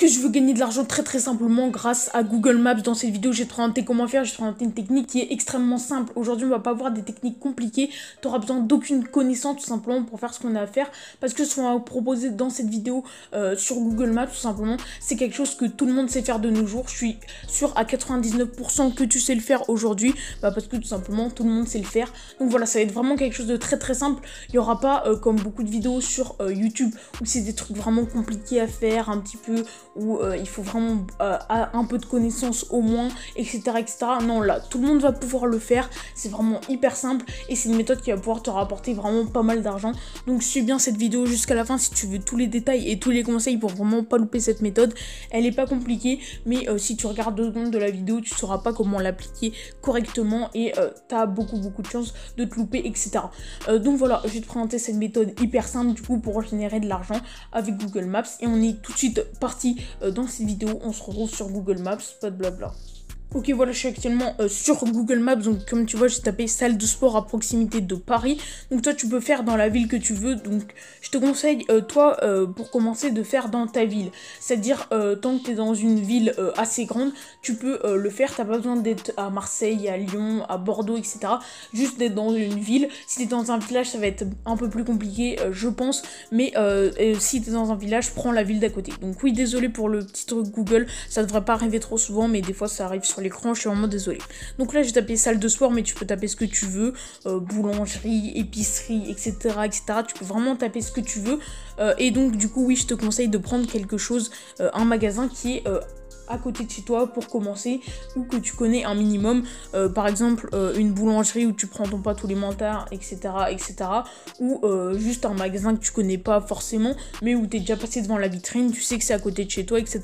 que je veux gagner de l'argent très simplement grâce à Google Maps. Dans cette vidéo, je vais te présenter comment faire. Je vais te présenter une technique qui est extrêmement simple. Aujourd'hui, on va pas voir des techniques compliquées. Tu auras besoin d'aucune connaissance tout simplement pour faire ce qu'on a à faire. Parce que ce qu'on va proposer dans cette vidéo sur Google Maps, tout simplement, c'est quelque chose que tout le monde sait faire de nos jours. Je suis sûre à 99% que tu sais le faire aujourd'hui. Parce que tout simplement, tout le monde sait le faire. Donc voilà, ça va être vraiment quelque chose de très simple. Il n'y aura pas comme beaucoup de vidéos sur YouTube où c'est des trucs vraiment compliqués à faire, un petit peu où il faut vraiment un peu de connaissances au moins, etc. Non, là, tout le monde va pouvoir le faire. C'est vraiment hyper simple et c'est une méthode qui va pouvoir te rapporter vraiment pas mal d'argent. Donc suis bien cette vidéo jusqu'à la fin si tu veux tous les détails et tous les conseils pour vraiment pas louper cette méthode. Elle est pas compliquée, mais si tu regardes 2 secondes de la vidéo, tu sauras pas comment l'appliquer correctement et t'as beaucoup de chances de te louper, etc. Donc voilà, je vais te présenter cette méthode hyper simple du coup pour générer de l'argent avec Google Maps et on est tout de suite parti dans cette vidéo. On se retrouve sur Google Maps, pas de blabla. Ok, voilà, je suis actuellement sur Google Maps, donc comme tu vois, j'ai tapé salle de sport à proximité de Paris. Donc toi, tu peux faire dans la ville que tu veux, donc je te conseille, toi, pour commencer, de faire dans ta ville. C'est-à-dire, tant que tu es dans une ville assez grande, tu peux le faire, t'as pas besoin d'être à Marseille, à Lyon, à Bordeaux, etc. Juste d'être dans une ville. Si tu es dans un village, ça va être un peu plus compliqué, je pense, mais si tu es dans un village, prends la ville d'à côté. Donc oui, désolé pour le petit truc Google, ça devrait pas arriver trop souvent, mais des fois, ça arrive sur l'écran, je suis vraiment désolée. Donc là j'ai tapé salle de sport, mais tu peux taper ce que tu veux, boulangerie, épicerie, etc., tu peux vraiment taper ce que tu veux, et donc du coup oui, je te conseille de prendre quelque chose, un magasin qui est à côté de chez toi pour commencer, ou que tu connais un minimum, par exemple une boulangerie où tu prends ton pain tous les matins, etc., ou juste un magasin que tu connais pas forcément mais où tu es déjà passé devant la vitrine, tu sais que c'est à côté de chez toi, etc.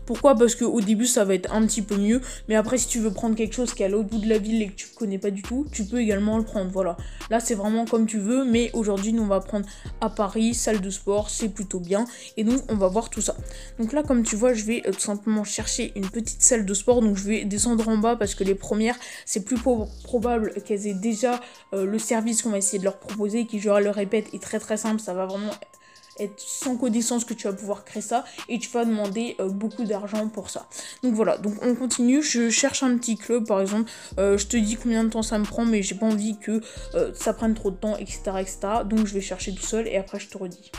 Pourquoi? Parce qu'au début ça va être un petit peu mieux, mais après si tu veux prendre quelque chose qui est à l'autre bout de la ville et que tu connais pas du tout, tu peux également le prendre. Voilà, là c'est vraiment comme tu veux, mais aujourd'hui nous on va prendre à Paris, salle de sport, c'est plutôt bien, et donc on va voir tout ça. Donc là comme tu vois, je vais tout simplement chercher une petite salle de sport, donc je vais descendre en bas parce que les premières c'est plus probable qu'elles aient déjà le service qu'on va essayer de leur proposer, qui, je le répète, est très simple. Ça va vraiment être sans connaissance que tu vas pouvoir créer ça et tu vas demander beaucoup d'argent pour ça. Donc voilà, donc on continue. Je cherche un petit club par exemple, je te dis combien de temps ça me prend, mais j'ai pas envie que ça prenne trop de temps, etc. Donc je vais chercher tout seul et après je te redis.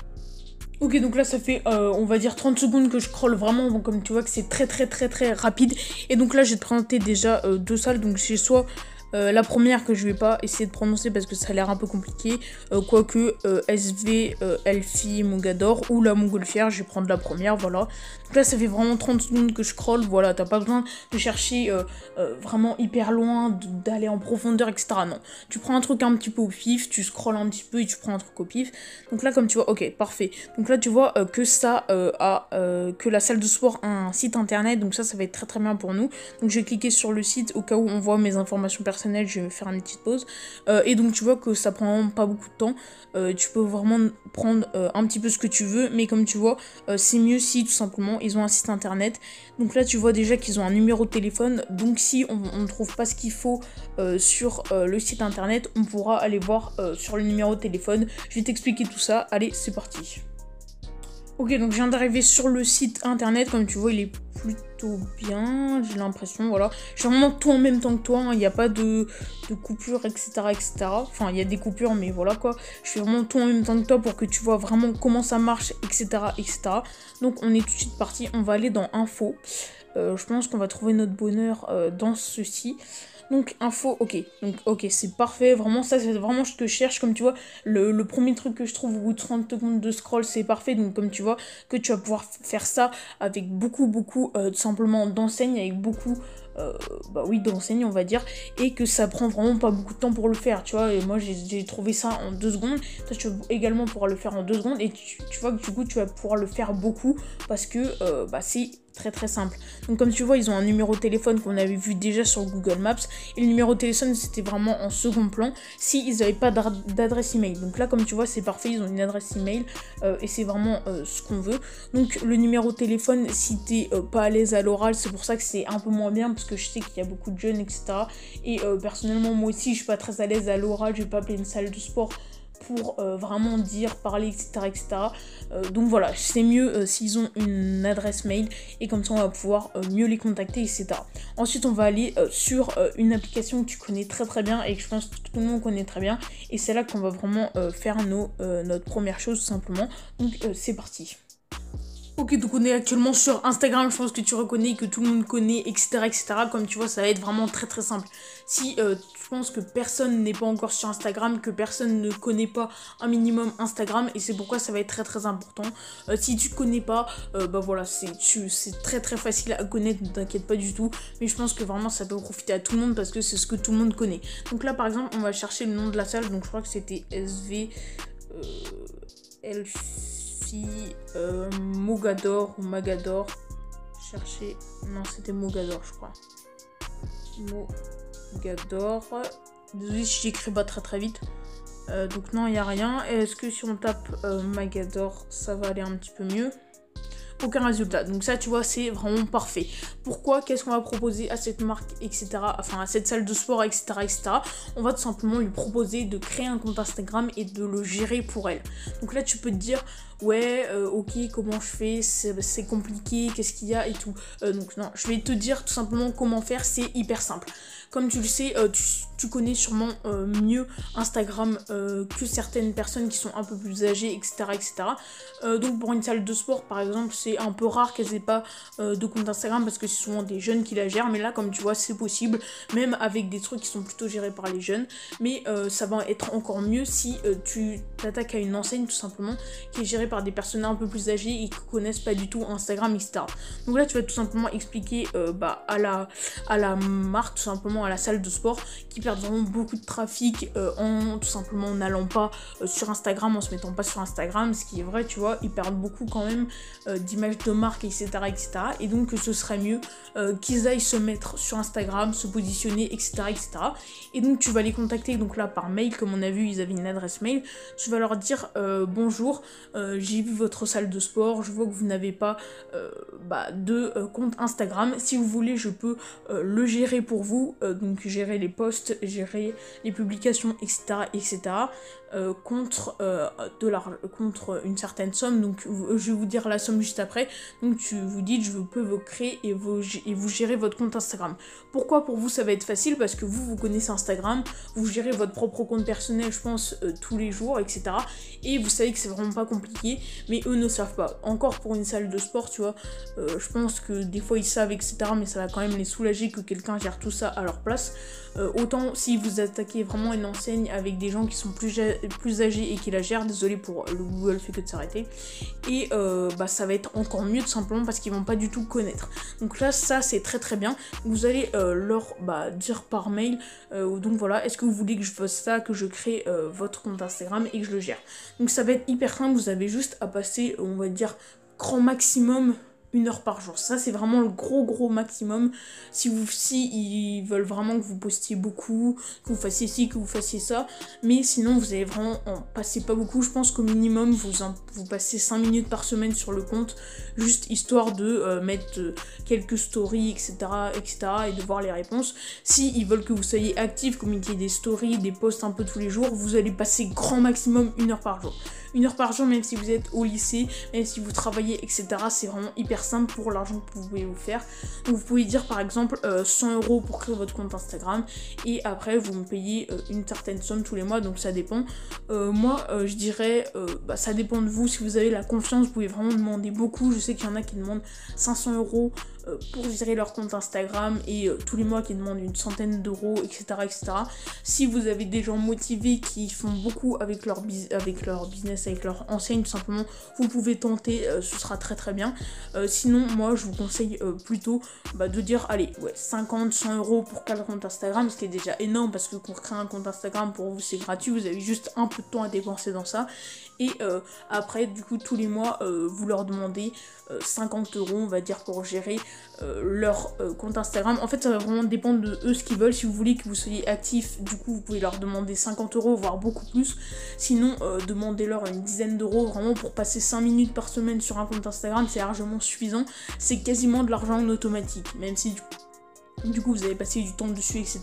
Ok, donc là ça fait on va dire 30 secondes que je scrolle vraiment, donc comme tu vois que c'est très rapide. Et donc là je vais te présenter déjà 2 salles, donc j'ai soit la première que je vais pas essayer de prononcer parce que ça a l'air un peu compliqué, quoique SV Elfie Mogador ou la Montgolfière, je vais prendre la première, voilà. Donc là ça fait vraiment 30 secondes que je scrolle, voilà, t'as pas besoin de chercher vraiment hyper loin, d'aller en profondeur, etc. Non, tu prends un truc un petit peu au pif, tu scrolles un petit peu et tu prends un truc au pif. Donc là comme tu vois, ok, parfait. Donc là tu vois que ça que la salle de sport a un site internet, donc ça va être très bien pour nous. Donc je vais cliquer sur le site au cas où on voit mes informations personnelles. Je vais faire une petite pause, et donc tu vois que ça prend vraiment pas beaucoup de temps, tu peux vraiment prendre un petit peu ce que tu veux, mais comme tu vois c'est mieux si tout simplement ils ont un site internet. Donc là tu vois déjà qu'ils ont un numéro de téléphone, donc si on ne trouve pas ce qu'il faut sur le site internet, on pourra aller voir sur le numéro de téléphone. Je vais t'expliquer tout ça, allez c'est parti. Ok, donc je viens d'arriver sur le site internet, comme tu vois il est plutôt bien, j'ai l'impression, voilà. Je fais vraiment tout en même temps que toi, il n'y a pas de coupure, etc. Enfin, il y a des coupures, mais voilà quoi. Je fais vraiment tout en même temps que toi pour que tu vois vraiment comment ça marche, etc. Donc on est tout de suite parti, on va aller dans info. Je pense qu'on va trouver notre bonheur dans ceci. Donc info, ok, c'est parfait, vraiment ça c'est vraiment ce que je cherche. Comme tu vois, le premier truc que je trouve au bout de 30 secondes de scroll, c'est parfait. Donc comme tu vois que tu vas pouvoir faire ça avec beaucoup tout simplement d'enseignes, avec beaucoup d'enseignes on va dire, et que ça prend vraiment pas beaucoup de temps pour le faire, tu vois. Et moi j'ai trouvé ça en 2 secondes, toi tu vas également pouvoir le faire en 2 secondes, et tu vois que du coup tu vas pouvoir le faire beaucoup parce que c'est très simple. Donc comme tu vois ils ont un numéro de téléphone qu'on avait vu déjà sur Google Maps, et le numéro de téléphone c'était vraiment en second plan si ils n'avaient pas d'adresse email. Donc là comme tu vois c'est parfait, ils ont une adresse email et c'est vraiment ce qu'on veut. Donc le numéro de téléphone, si t'es pas à l'aise à l'oral, c'est pour ça que c'est un peu moins bien, parce que je sais qu'il y a beaucoup de jeunes, etc. Et personnellement moi aussi je suis pas très à l'aise à l'oral, je vais pas appeler une salle de sport pour vraiment dire, parler, etc. etc. Donc voilà, c'est mieux s'ils ont une adresse mail et comme ça on va pouvoir mieux les contacter, etc. Ensuite on va aller sur une application que tu connais très très bien et que je pense que tout le monde connaît très bien, et c'est là qu'on va vraiment faire notre première chose tout simplement. Donc c'est parti. Ok, donc on est actuellement sur Instagram, je pense que tu reconnais, que tout le monde connaît, etc. etc. Comme tu vois, ça va être vraiment très très simple. Si tu penses que personne n'est pas encore sur Instagram, que personne ne connaît pas un minimum Instagram, et c'est pourquoi ça va être très très important. Si tu connais pas, bah voilà, c'est très très facile à connaître, ne t'inquiète pas du tout. Mais je pense que vraiment ça peut profiter à tout le monde parce que c'est ce que tout le monde connaît. Donc là par exemple, on va chercher le nom de la salle, donc je crois que c'était SV... Mogador ou Magador. Chercher. Non, c'était Mogador, je crois. Mogador. Désolé si j'écris pas très très vite. Donc non, il n'y a rien. Est-ce que si on tape Magador, ça va aller un petit peu mieux? Aucun résultat. Donc ça, tu vois, c'est vraiment parfait. Pourquoi? Qu'est-ce qu'on va proposer à cette marque, etc. Enfin, à cette salle de sport, etc., etc. On va tout simplement lui proposer de créer un compte Instagram et de le gérer pour elle. Donc là, tu peux te dire, ouais, ok, comment je fais? C'est compliqué, qu'est-ce qu'il y a et tout. Donc non, je vais te dire tout simplement comment faire, c'est hyper simple. Comme tu le sais, tu connais sûrement mieux Instagram que certaines personnes qui sont un peu plus âgées, etc. etc. Donc pour une salle de sport, par exemple, c'est un peu rare qu'elles aient pas de compte Instagram parce que c'est souvent des jeunes qui la gèrent. Mais là, comme tu vois, c'est possible, même avec des trucs qui sont plutôt gérés par les jeunes. Mais ça va être encore mieux si tu t'attaques à une enseigne, tout simplement, qui est gérée par des personnes un peu plus âgées et qui connaissent pas du tout Instagram, etc. Donc là, tu vas tout simplement expliquer à la marque, tout simplement, à la salle de sport, qui perdent vraiment beaucoup de trafic en tout simplement n'allant pas sur Instagram, en se mettant pas sur Instagram, ce qui est vrai, tu vois, ils perdent beaucoup quand même d'images de marque, etc., etc. Et donc ce serait mieux qu'ils aillent se mettre sur Instagram, se positionner, etc., etc. Et donc tu vas les contacter, donc là par mail, comme on a vu, ils avaient une adresse mail. Tu vas leur dire bonjour, j'ai vu votre salle de sport, je vois que vous n'avez pas de compte Instagram. Si vous voulez, je peux le gérer pour vous, donc gérer les posts, gérer les publications, etc., etc. Contre une certaine somme. Donc je vais vous dire la somme juste après. Donc tu vous dites, je peux vous créer et vous gérez votre compte Instagram. Pourquoi pour vous ça va être facile? Parce que vous connaissez Instagram, vous gérez votre propre compte personnel, je pense, tous les jours, etc. Et vous savez que c'est vraiment pas compliqué, mais eux ne savent pas. Encore pour une salle de sport, tu vois, je pense que des fois ils savent, etc. Mais ça va quand même les soulager que quelqu'un gère tout ça à leur place. Autant si vous attaquez vraiment une enseigne avec des gens qui sont plus âgés et qui la gèrent, désolé pour le Google fait que de s'arrêter, et ça va être encore mieux tout simplement parce qu'ils vont pas du tout connaître. Donc là ça c'est très très bien. Vous allez leur dire par mail, donc voilà, est-ce que vous voulez que je fasse ça, que je crée votre compte Instagram et que je le gère. Donc ça va être hyper simple, vous avez juste à passer, on va dire, grand maximum 1 heure par jour. Ça, c'est vraiment le gros maximum. Si ils veulent vraiment que vous postiez beaucoup, que vous fassiez ci, que vous fassiez ça. Mais sinon, vous allez vraiment en passer pas beaucoup. Je pense qu'au minimum, vous passez 5 minutes par semaine sur le compte, juste histoire de mettre quelques stories, etc., etc., et de voir les réponses. Si ils veulent que vous soyez actifs, communiquer des stories, des posts un peu tous les jours, vous allez passer grand maximum 1 heure par jour. 1 heure par jour, même si vous êtes au lycée, même si vous travaillez, etc. C'est vraiment hyper simple pour l'argent que vous pouvez vous faire. Donc vous pouvez dire par exemple 100 € pour créer votre compte Instagram et après vous me payez une certaine somme tous les mois, donc ça dépend. Moi je dirais ça dépend de vous. Si vous avez la confiance, vous pouvez vraiment demander beaucoup. Je sais qu'il y en a qui demandent 500 € pour gérer leur compte Instagram et tous les mois qui demandent une centaine d'euros, etc., etc. Si vous avez des gens motivés qui font beaucoup avec leur business, avec leur enseigne, tout simplement, vous pouvez tenter, ce sera très très bien. Sinon, moi je vous conseille plutôt de dire, allez, 50, 100 € pour créer le compte Instagram, ce qui est déjà énorme parce que pour créer un compte Instagram, pour vous c'est gratuit, vous avez juste un peu de temps à dépenser dans ça. Et après, du coup, tous les mois, vous leur demandez 50 €, on va dire, pour gérer leur compte Instagram. En fait, ça va vraiment dépendre de eux ce qu'ils veulent. Si vous voulez que vous soyez actif, du coup, vous pouvez leur demander 50 €, voire beaucoup plus. Sinon, demandez-leur une dizaine d'euros, vraiment, pour passer 5 minutes par semaine sur un compte Instagram, c'est largement suffisant. C'est quasiment de l'argent en automatique, même si du coup, vous avez passé du temps dessus, etc.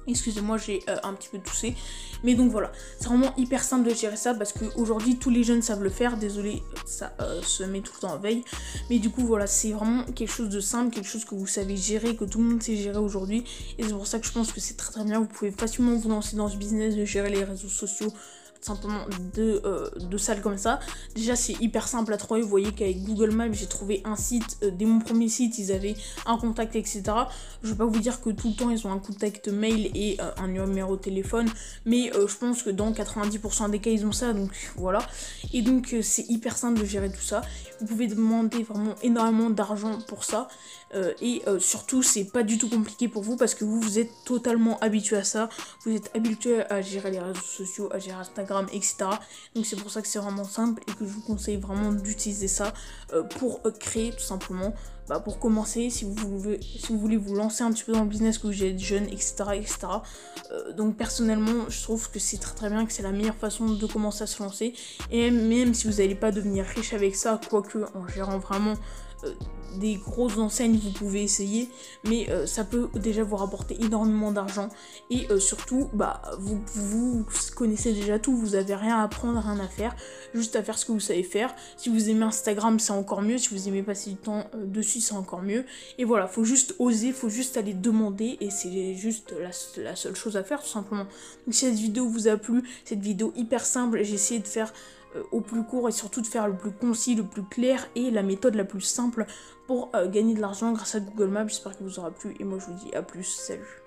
Excusez-moi, j'ai un petit peu toussé. Mais donc voilà, c'est vraiment hyper simple de gérer ça parce qu'aujourd'hui tous les jeunes savent le faire. Désolé, ça se met tout le temps en veille. Mais du coup voilà, c'est vraiment quelque chose de simple, quelque chose que vous savez gérer, que tout le monde sait gérer aujourd'hui. Et c'est pour ça que je pense que c'est très très bien. Vous pouvez facilement vous lancer dans ce business de gérer les réseaux sociaux. Simplement de salles comme ça. Déjà c'est hyper simple à trouver. Vous voyez qu'avec Google Maps j'ai trouvé un site, dès mon premier site ils avaient un contact, etc. Je vais pas vous dire que tout le temps ils ont un contact mail et un numéro de téléphone, mais je pense que dans 90% des cas ils ont ça, donc voilà. Et donc c'est hyper simple de gérer tout ça. Vous pouvez demander vraiment énormément d'argent pour ça, et surtout c'est pas du tout compliqué pour vous parce que vous êtes totalement habitué à ça. Vous êtes habitué à gérer les réseaux sociaux, à gérer Instagram, etc. Donc c'est pour ça que c'est vraiment simple et que je vous conseille vraiment d'utiliser ça pour créer tout simplement, pour commencer, si vous voulez vous lancer un petit peu dans le business, que vous êtes jeune, etc. etc. Donc personnellement, je trouve que c'est très très bien, que c'est la meilleure façon de commencer à se lancer. Et même si vous n'allez pas devenir riche avec ça, quoique en gérant vraiment des grosses enseignes, vous pouvez essayer, mais ça peut déjà vous rapporter énormément d'argent. Et surtout, vous connaissez déjà tout, vous avez rien à apprendre, rien à faire, juste à faire ce que vous savez faire. Si vous aimez Instagram, c'est encore mieux. Si vous aimez passer du temps dessus, c'est encore mieux. Et voilà, faut juste oser, faut juste aller demander, et c'est juste la seule chose à faire, tout simplement. Donc si cette vidéo vous a plu, cette vidéo hyper simple, j'ai essayé de faire au plus court et surtout de faire le plus concis, le plus clair et la méthode la plus simple pour gagner de l'argent grâce à Google Maps. J'espère que vous aura plu et moi je vous dis à plus, salut.